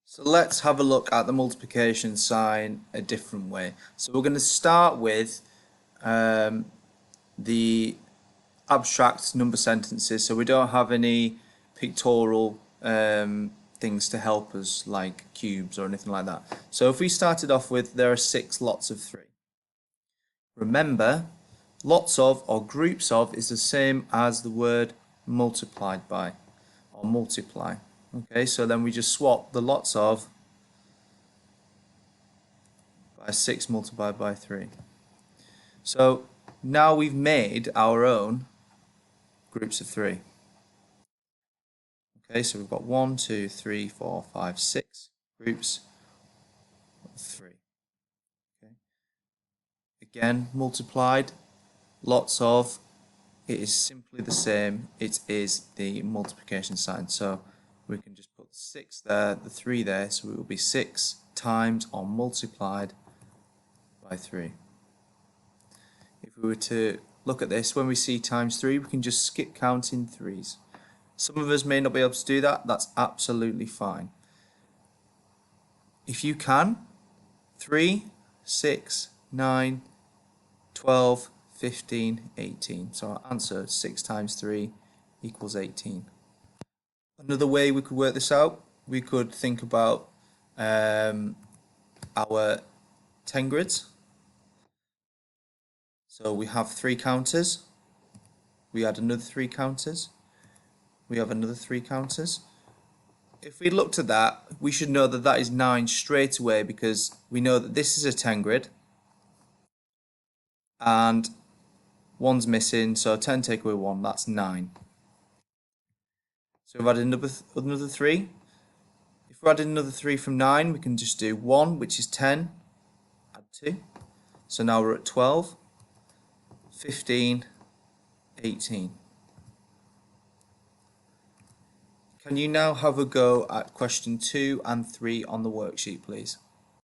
So let's have a look at the multiplication sign a different way. So we're going to start with the abstract number sentences. So we don't have any pictorial things to help us like cubes or anything like that. So if we started off with there are 6 lots of 3. Remember, lots of or groups of is the same as the word multiplied by or multiply. Okay, so then we just swap the lots of by 6 multiplied by 3. So now we've made our own groups of 3. Okay, so we've got 1, 2, 3, 4, 5, 6 groups of 3. Okay. Again, multiplied, lots of, it is simply the same, it is the multiplication sign. So we can just put 6 there, the 3 there, so it will be 6 times or multiplied by 3. If we were to look at this, when we see times 3, we can just skip counting 3's. Some of us may not be able to do that, that's absolutely fine. If you can, 3, 6, 9, 12, 15, 18. So our answer, 6 times 3 equals 18. Another way we could work this out, we could think about our 10 grids. So we have 3 counters, we add another 3 counters, we have another 3 counters. If we looked at that, we should know that that is 9 straight away because we know that this is a 10 grid and 1's missing, so 10 take away 1, that's 9. So we've added another 3. If we're adding another 3 from 9, we can just do 1, which is 10, add 2. So now we're at 12, 15, 18. Can you now have a go at question 2 and 3 on the worksheet, please?